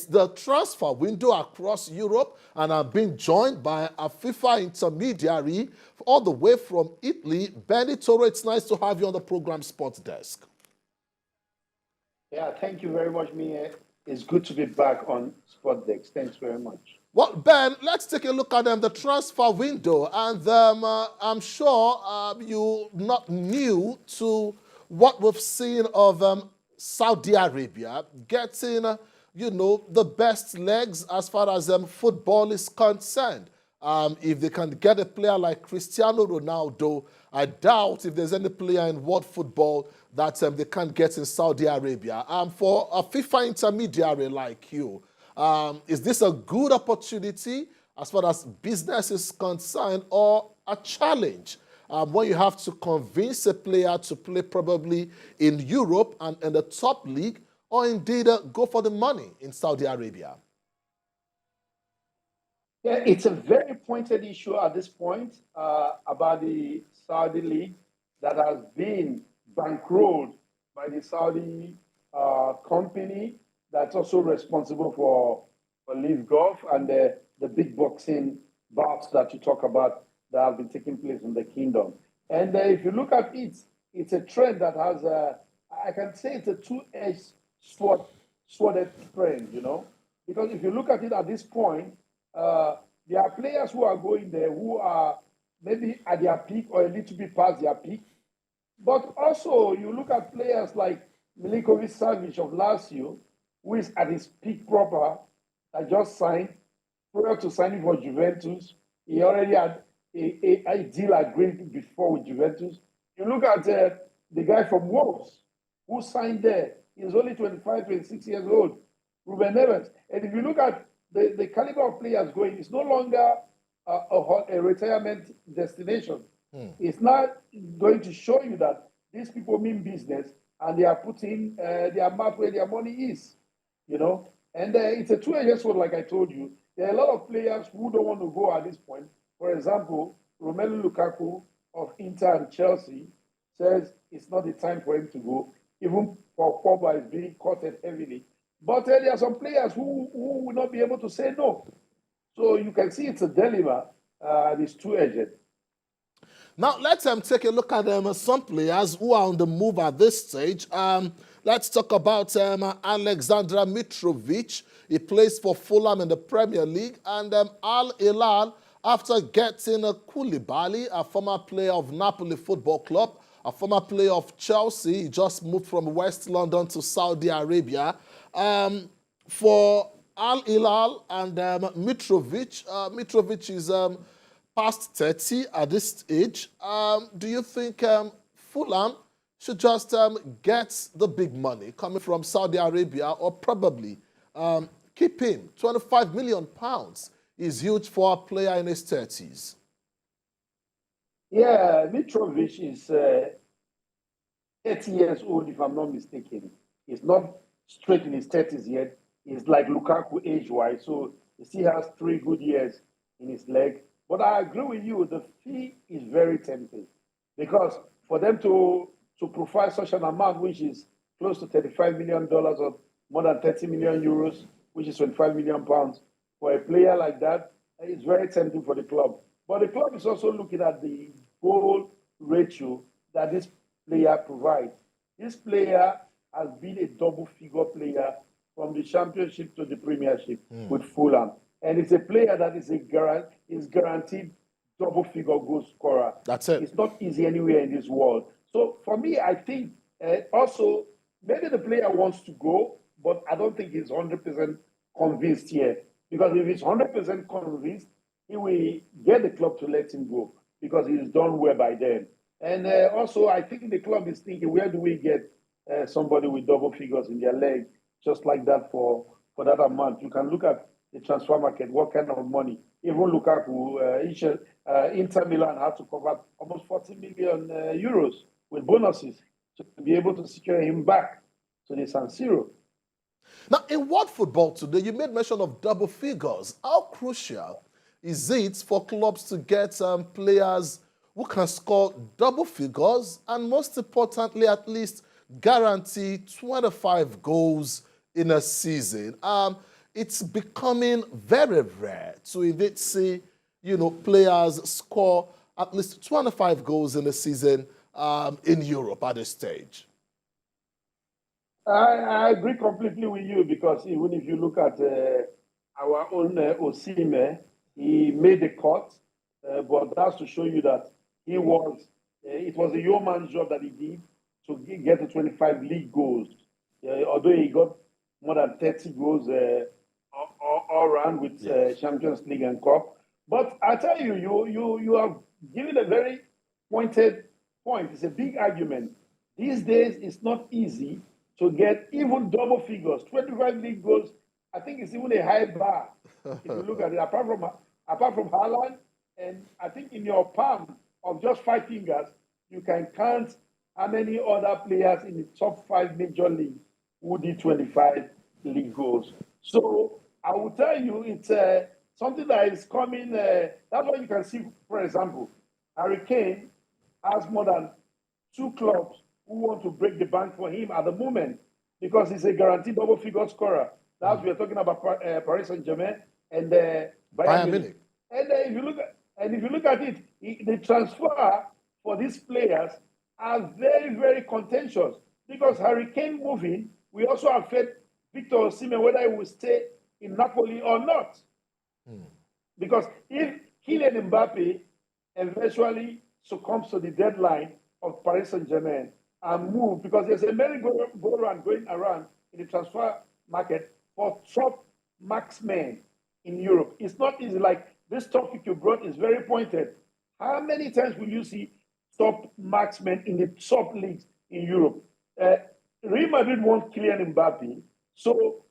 the transfer window across Europe, and I'm being joined by a FIFA intermediary all the way from Italy. Bitello, it's nice to have you on the program Sports Desk. Yeah, thank you very much, Mia. It's good to be back on Sports Desk. Thanks very much. Well, Ben, let's take a look at the transfer window. And I'm sure you're not new to what we've seen of Saudi Arabia getting, the best legs as far as football is concerned. If they can get a player like Cristiano Ronaldo, I doubt if there's any player in world football that they can't get in Saudi Arabia. For a FIFA intermediary like you, is this a good opportunity as far as business is concerned, or a challenge when you have to convince a player to play probably in Europe and in the top league, or indeed go for the money in Saudi Arabia? Yeah, it's a very pointed issue at this point about the Saudi league that has been bankrolled by the Saudi company that's also responsible for Live Golf and the big boxing bouts that you talk about that have been taking place in the kingdom. And if you look at it, it's a trend that has I can say it's a two-edged sworded trend, because if you look at it at this point, there are players who are going there who are maybe at their peak or a little bit past their peak. But also, you look at players like Milinkovic-Savic of Lazio, who is at his peak proper, that just signed. Prior to signing for Juventus, he already had a deal agreed before with Juventus. You look at the guy from Wolves, who signed there. He's only 25, 26 years old, Ruben Neves. And if you look at the caliber of players going, it's no longer a retirement destination. It's not going to show you that these people mean business and they are putting their mouth where their money is, And it's a two-edged sword, like I told you. There are a lot of players who don't want to go at this point. For example, Romelu Lukaku of Inter and Chelsea says it's not the time for him to go. Even for Pogba is being courted heavily. But there are some players who will not be able to say no. So you can see it's a dilemma. It's two-edged. Now, let's take a look at some players who are on the move at this stage. Let's talk about Alexander Mitrovic. He plays for Fulham in the Premier League. And Al Hilal, after getting Koulibaly, a former player of Napoli Football Club, a former player of Chelsea, he just moved from West London to Saudi Arabia. For Al Hilal and Mitrovic, Mitrovic is past 30 at this age. Do you think Fulham should just get the big money coming from Saudi Arabia, or probably keep him? £25 million is huge for a player in his 30s. Yeah, Mitrovic is 30 years old, if I'm not mistaken. He's not straight in his 30s yet. He's like Lukaku age-wise, so he still has 3 good years in his leg. But I agree with you, the fee is very tempting, because for them to provide such an amount, which is close to $35 million or more than 30 million euros, which is 25 million pounds, for a player like that, it's very tempting for the club. But the club is also looking at the goal ratio that this player provides. This player has been a double-figure player from the Championship to the Premiership with Fulham. And it's a player that is guaranteed double-figure goal scorer. That's it. It's not easy anywhere in this world. So for me, I think also maybe the player wants to go, but I don't think he's 100% convinced yet. Because if he's 100% convinced, he will get the club to let him go, because he's done well by then. And also, I think the club is thinking, where do we get somebody with double figures in their leg, just like that for that amount? You can look at the transfer market, what kind of money. Even Lukaku, Inter Milan had to cover almost 40 million euros with bonuses to be able to secure him back to the San Siro. Now, in world football today, you made mention of double figures. How crucial is it for clubs to get players who can score double figures and, most importantly, at least guarantee 25 goals in a season? it's becoming very rare to indeed see, players score at least 25 goals in a season in Europe at this stage. I agree completely with you because even if you look at our own Osimhen, he made the cut, but that's to show you that he was. It was a yeoman's job that he did to get to 25 league goals. Although he got more than 30 goals all around with Champions League and Cup. But I tell you, you have given a very pointed point. It's a big argument. These days, it's not easy to get even double figures, 25 league goals. I think it's even a high bar. If you look at it, apart from Haaland, and I think in your palm of just 5 fingers, you can count how many other players in the top 5 major leagues who did 25 league goals. So I will tell you, it's something that is coming. That's why you can see, for example, Harry Kane has more than 2 clubs who want to break the bank for him at the moment because he's a guaranteed double-figure scorer. That's we're talking about Paris Saint-Germain and Bayern Munich. And if you look at it, the transfer for these players are very, very contentious because Harry Kane moving will also affect Victor Osimhen whether he will stay in Napoli or not. Because if Kylian Mbappe eventually succumbs to the deadline of Paris Saint-Germain and move, because there's a merry-go-round going around in the transfer market for top marksmen in Europe. It's not easy. Like this topic you brought is very pointed. How many times will you see top marksmen in the top leagues in Europe? Real Madrid wants Kylian Mbappe, so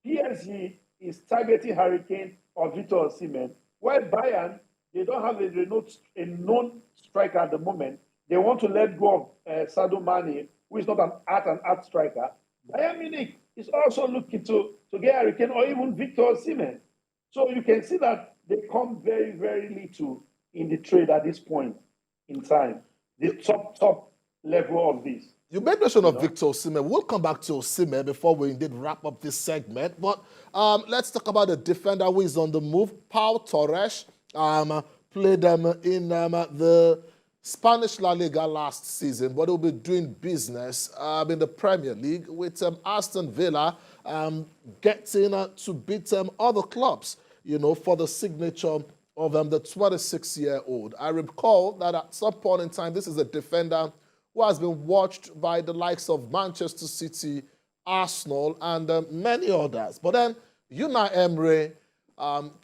PSG is targeting Harry Kane or Victor Osimhen, while Bayern, they don't have a known striker at the moment. They want to let go of Sadio Mane, who is not an art striker. Bayern Munich is also looking to get Harry Kane or even Victor Osimhen. So you can see that they come very, very little in the trade at this point in time. The top level of this. You made mention of Victor Osimhen. We'll come back to Osimhen before we indeed wrap up this segment. But let's talk about the defender who is on the move. Pau Torres played in the Spanish La Liga last season, but he'll be doing business in the Premier League with Aston Villa getting to beat other clubs, for the signature of the 26-year-old. I recall that at some point in time, this is a defender who has been watched by the likes of Manchester City, Arsenal, and many others. But then Unai Emery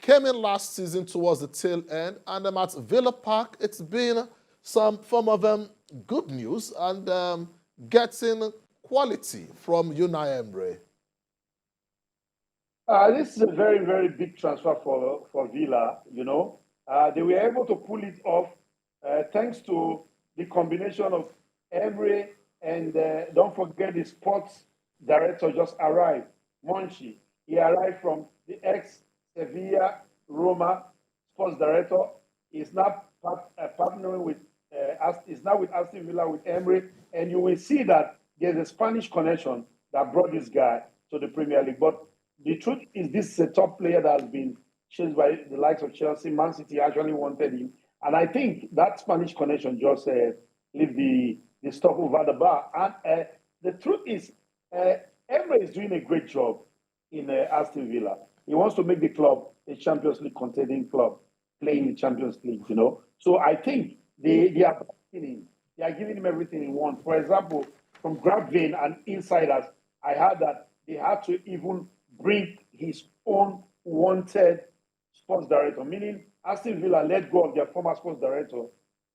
came in last season towards the tail end, and at Villa Park, it's been some form of good news and getting quality from Unai Emery. This is a very, very big transfer for Villa, They were able to pull it off thanks to the combination of Emery and don't forget the sports director just arrived, Monchi. He arrived from the ex-Sevilla Roma sports director. He's now partnering with Aston Villa with Emery, and you will see that there's a Spanish connection that brought this guy to the Premier League. But the truth is, this is a top player that has been chased by the likes of Chelsea. Man City actually wanted him, and I think that Spanish connection just leave the stuff over the bar. And the truth is, Emery is doing a great job in Aston Villa. He wants to make the club a Champions League contending club, playing the Champions League, So I think they are giving him everything he wants. For example, from Grabvin and insiders, I heard that they had to even bring his own wanted sports director, meaning Aston Villa let go of their former sports director,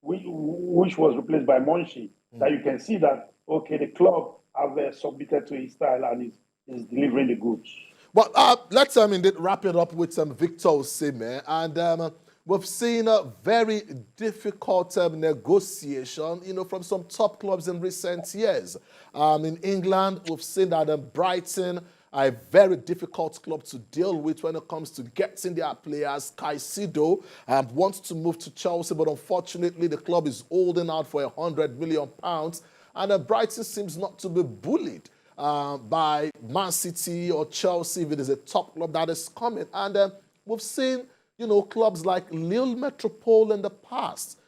which was replaced by Monchi. That you can see that, okay, the club have submitted to his style and is delivering the goods. Well, let's indeed wrap it up with Victor Osimhen. And we've seen a very difficult negotiation, from some top clubs in recent years. In England, we've seen that Brighton are a very difficult club to deal with when it comes to getting their players. Caicedo wants to move to Chelsea, but unfortunately, the club is holding out for £100 million. And Brighton seems not to be bullied by Man City or Chelsea if it is a top club that is coming. And we've seen, clubs like Lille Metropole in the past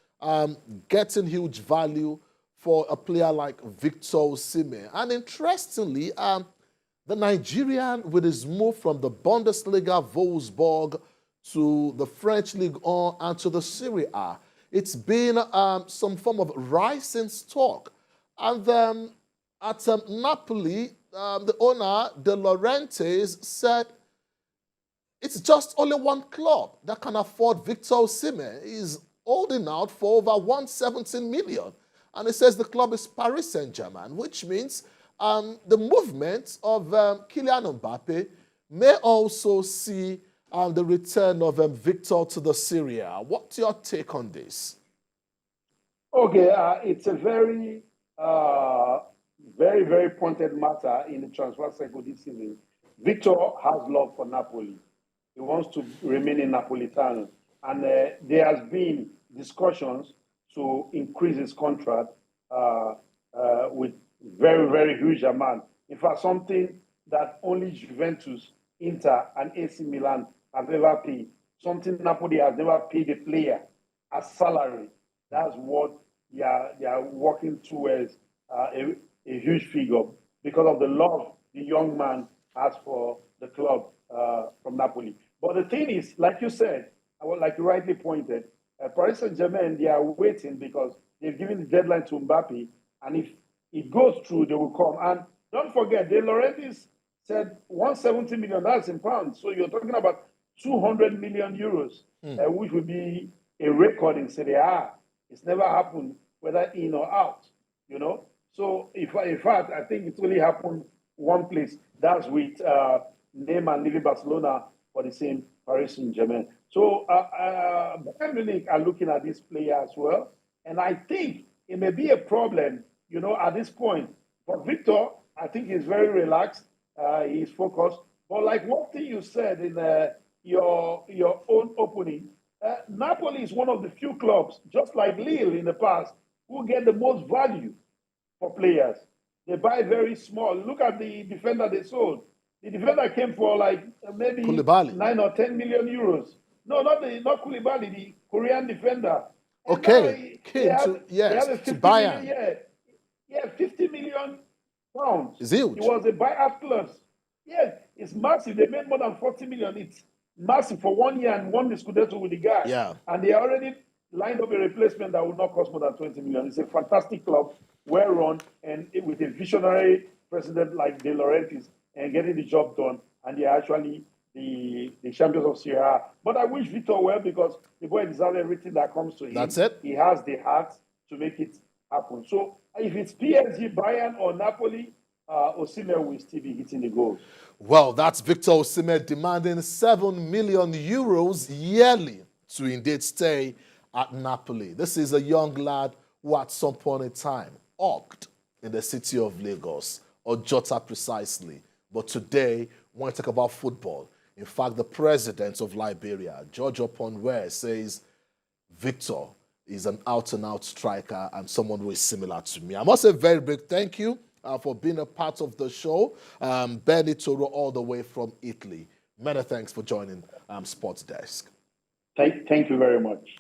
getting huge value for a player like Victor Osimhen. And interestingly, the Nigerian, with his move from the Bundesliga Wolfsburg to the French Ligue 1 and to the Serie A, it's been some form of rising stock. And at Napoli, the owner, De Laurentiis, said it's just only one club that can afford Victor Osimhen. He's holding out for over 117 million. And he says the club is Paris Saint-Germain, which means the movement of Kylian Mbappe may also see the return of Victor to the Serie A. What's your take on this? Okay, it's a very, very pointed matter in the transfer cycle this season. Victor has love for Napoli. He wants to remain in Napolitano. And there has been discussions to increase his contract with very huge amount. In fact, something that only Juventus, Inter, and AC Milan have ever paid. Something Napoli has never paid a player as salary. That's what they are working towards, a huge figure because of the love the young man has for the club from Napoli. But the thing is, like you said, like you rightly pointed, Paris Saint-Germain, they are waiting because they've given the deadline to Mbappe, and if it goes through, they will come. And don't forget, De Laurentiis said 170 million, that's in pounds. So you're talking about 200 million euros, which would be a record in Serie A. It's never happened, whether in or out, So in fact, I think it's only happened one place. That's with Neymar leaving Barcelona for the same Paris Saint-Germain. So Bayern Munich are looking at this player as well. And I think it may be a problem, at this point. But Victor, I think he's very relaxed. He's focused. But like one thing you said in your own opening, Napoli is one of the few clubs, just like Lille in the past, who get the most value for players. They buy very small. Look at the defender they sold. The defender came for like maybe Koulibaly. 9 or 10 million euros. No, not Koulibaly, the Korean defender. And okay, they have a 50 to Bayern. million, 50 million pounds. It's huge. It was a buyout clause. Yes, it's massive. They made more than 40 million. It's massive for 1 year and won the Scudetto with the guy. Yeah. And they already lined up a replacement that would not cost more than 20 million. It's a fantastic club, well run, and with a visionary president like De Laurentiis and getting the job done. And they are actually the champions of Serie A. But I wish Victor well because the boy deserves everything that comes to him. That's it. He has the heart to make it happen. So if it's PSG, Bayern, or Napoli, Osimhen will still be hitting the goals. Well, that's Victor Osimhen demanding 7 million euros yearly to indeed stay at Napoli. This is a young lad who at some point in time opt in the city of Lagos, or Jota precisely. But today, when we talk about football, in fact, the president of Liberia, George Oponwe, says Victor is an out-and-out striker and someone who is similar to me. I must say a very big thank you for being a part of the show. Benny Toro all the way from Italy. Many thanks for joining Sports Desk. Thank you very much.